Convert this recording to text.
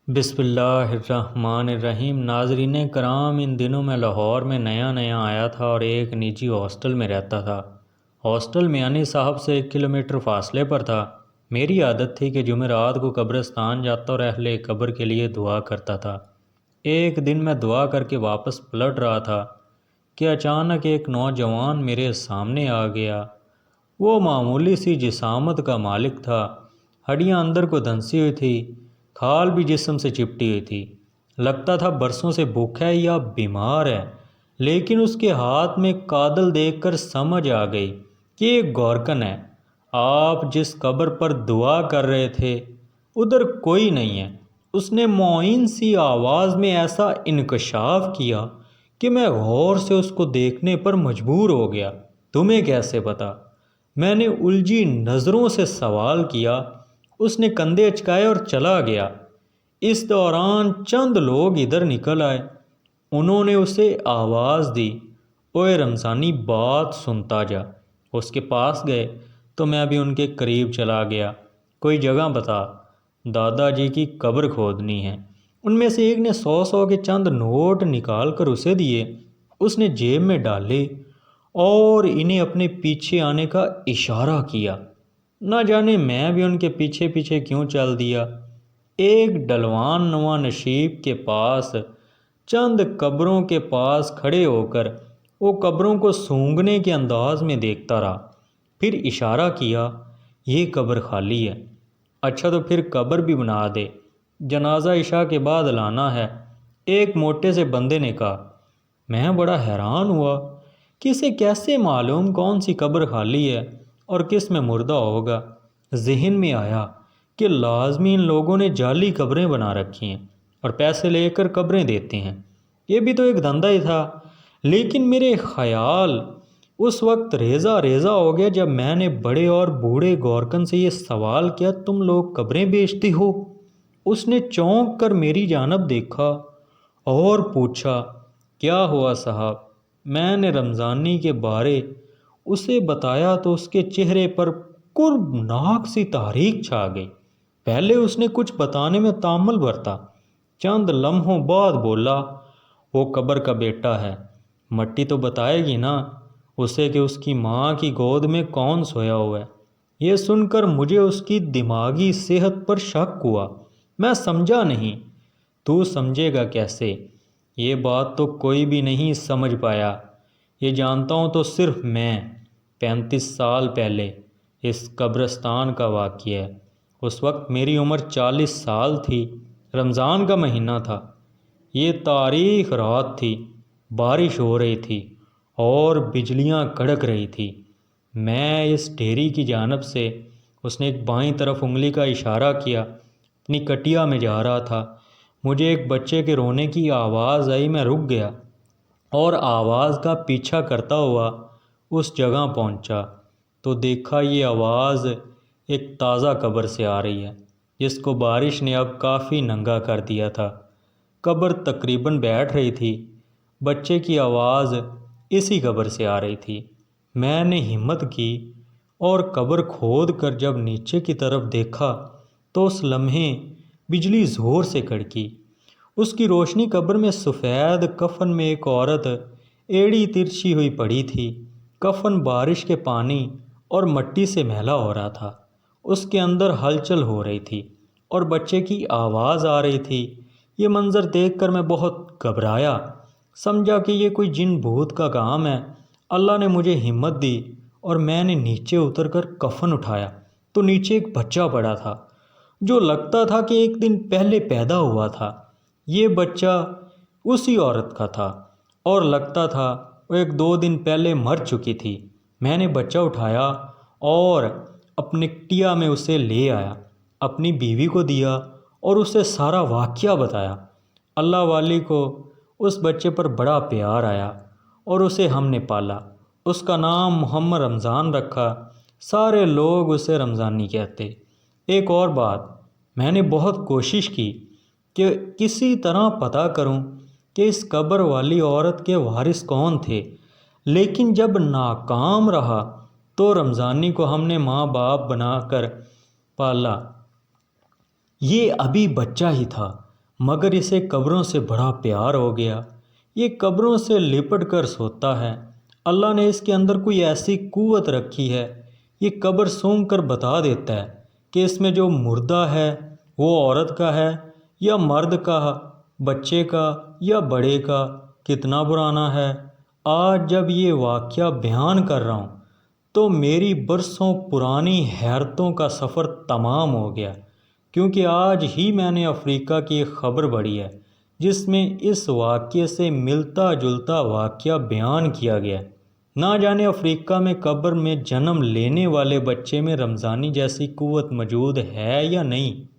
بسم اللہ الرحمن الرحیم۔ ناظرین کرام، ان دنوں میں لاہور میں نیا آیا تھا اور ایک نجی ہاسٹل میں رہتا تھا۔ ہاسٹل میانی صاحب سے 1 کلومیٹر فاصلے پر تھا۔ میری عادت تھی کہ جمعرات کو قبرستان جاتا اور اہل قبر کے لیے دعا کرتا تھا۔ ایک دن میں دعا کر کے واپس پلٹ رہا تھا کہ اچانک ایک نوجوان میرے سامنے آ گیا۔ وہ معمولی سی جسامت کا مالک تھا، ہڈیاں اندر کو دھنسی ہوئی تھی، کھال بھی جسم سے چپٹی ہوئی تھی۔ لگتا تھا برسوں سے بھوکا ہے یا بیمار ہے، لیکن اس کے ہاتھ میں کادل دیکھ کر سمجھ آ گئی کہ ایک گورکن ہے۔ آپ جس قبر پر دعا کر رہے تھے ادھر کوئی نہیں ہے۔ اس نے معین سی آواز میں ایسا انکشاف کیا کہ میں غور سے اس کو دیکھنے پر مجبور ہو گیا۔ تمہیں کیسے پتا؟ میں نے الجھی نظروں سے سوال کیا۔ اس نے کندھے اچکائے اور چلا گیا۔ اس دوران چند لوگ ادھر نکل آئے۔ انہوں نے اسے آواز دی، اوئے رمضانی بات سنتا جا۔ اس کے پاس گئے تو میں بھی ان کے قریب چلا گیا۔ کوئی جگہ بتا، دادا جی کی قبر کھودنی ہے۔ ان میں سے ایک نے 100 کے چند نوٹ نکال کر اسے دیے۔ اس نے جیب میں ڈالے اور انہیں اپنے پیچھے آنے کا اشارہ کیا۔ نہ جانے میں بھی ان کے پیچھے پیچھے کیوں چل دیا۔ ایک ڈلوان نما نشیب کے پاس چند قبروں کے پاس کھڑے ہو کر وہ قبروں کو سونگھنے کے انداز میں دیکھتا رہا۔ پھر اشارہ کیا، یہ قبر خالی ہے۔ اچھا تو پھر قبر بھی بنا دے، جنازہ عشاء کے بعد لانا ہے، ایک موٹے سے بندے نے کہا۔ میں بڑا حیران ہوا کہ اسے کیسے معلوم کون سی قبر خالی ہے اور کس میں مردہ ہوگا۔ ذہن میں آیا کہ لازمی ان لوگوں نے جعلی قبریں بنا رکھی ہیں اور پیسے لے کر قبریں دیتے ہیں۔ یہ بھی تو ایک دھندا ہی تھا۔ لیکن میرے خیال اس وقت ریزہ ریزہ ہو گیا جب میں نے بڑے اور بوڑھے گورکن سے یہ سوال کیا، تم لوگ قبریں بیچتے ہو؟ اس نے چونک کر میری جانب دیکھا اور پوچھا، کیا ہوا صاحب؟ میں نے رمضانی کے بارے اسے بتایا تو اس کے چہرے پر کربناک سی تحریک چھا گئی۔ پہلے اس نے کچھ بتانے میں تامل برتا، چند لمحوں بعد بولا، وہ قبر کا بیٹا ہے، مٹی تو بتائے گی نا اسے کہ اس کی ماں کی گود میں کون سویا ہوا ہے۔ یہ سن کر مجھے اس کی دماغی صحت پر شک ہوا۔ میں سمجھا نہیں۔ تو سمجھے گا کیسے؟ یہ بات تو کوئی بھی نہیں سمجھ پایا۔ یہ جانتا ہوں تو صرف میں۔ 35 سال پہلے اس قبرستان کا واقعہ ہے۔ اس وقت میری عمر 40 سال تھی۔ رمضان کا مہینہ تھا۔ یہ تاریخ رات تھی، بارش ہو رہی تھی اور بجلیاں کڑک رہی تھی۔ میں اس ڈھیری کی جانب سے، اس نے ایک بائیں طرف انگلی کا اشارہ کیا، اپنی کٹیا میں جا رہا تھا۔ مجھے ایک بچے کے رونے کی آواز آئی۔ میں رک گیا اور آواز کا پیچھا کرتا ہوا اس جگہ پہنچا تو دیکھا یہ آواز ایک تازہ قبر سے آ رہی ہے جس کو بارش نے اب کافی ننگا کر دیا تھا۔ قبر تقریباً بیٹھ رہی تھی۔ بچے کی آواز اسی قبر سے آ رہی تھی۔ میں نے ہمت کی اور قبر کھود کر جب نیچے کی طرف دیکھا تو اس لمحے بجلی زور سے کڑکی۔ اس کی روشنی قبر میں سفید کفن میں ایک عورت ایڑی ترچھی ہوئی پڑی تھی۔ کفن بارش کے پانی اور مٹی سے میلا ہو رہا تھا۔ اس کے اندر ہلچل ہو رہی تھی اور بچے کی آواز آ رہی تھی۔ یہ منظر دیکھ کر میں بہت گھبرایا، سمجھا کہ یہ کوئی جن بھوت کا کام ہے۔ اللہ نے مجھے ہمت دی اور میں نے نیچے اتر کر کفن اٹھایا تو نیچے ایک بچہ پڑا تھا جو لگتا تھا کہ ایک دن پہلے پیدا ہوا تھا۔ یہ بچہ اسی عورت کا تھا اور لگتا تھا وہ 1-2 دن پہلے مر چکی تھی۔ میں نے بچہ اٹھایا اور اپنے کٹیا میں اسے لے آیا، اپنی بیوی کو دیا اور اسے سارا واقعہ بتایا۔ اللہ والی کو اس بچے پر بڑا پیار آیا اور اسے ہم نے پالا۔ اس کا نام محمد رمضان رکھا۔ سارے لوگ اسے رمضانی کہتے۔ ایک اور بات، میں نے بہت کوشش کی کہ کسی طرح پتہ کروں کہ اس قبر والی عورت کے وارث کون تھے، لیکن جب ناکام رہا تو رمضانی کو ہم نے ماں باپ بنا کر پالا۔ یہ ابھی بچہ ہی تھا مگر اسے قبروں سے بڑا پیار ہو گیا۔ یہ قبروں سے لپٹ کر سوتا ہے۔ اللہ نے اس کے اندر کوئی ایسی قوت رکھی ہے، یہ قبر سونگ کر بتا دیتا ہے کہ اس میں جو مردہ ہے وہ عورت کا ہے یا مرد کا، بچے کا یا بڑے کا، کتنا پرانا ہے۔ آج جب یہ واقعہ بیان کر رہا ہوں تو میری برسوں پرانی حیرتوں کا سفر تمام ہو گیا، کیونکہ آج ہی میں نے افریقہ کی ایک خبر پڑھی ہے جس میں اس واقعے سے ملتا جلتا واقعہ بیان کیا گیا ہے۔ نہ جانے افریقہ میں قبر میں جنم لینے والے بچے میں رمضانی جیسی قوت موجود ہے یا نہیں۔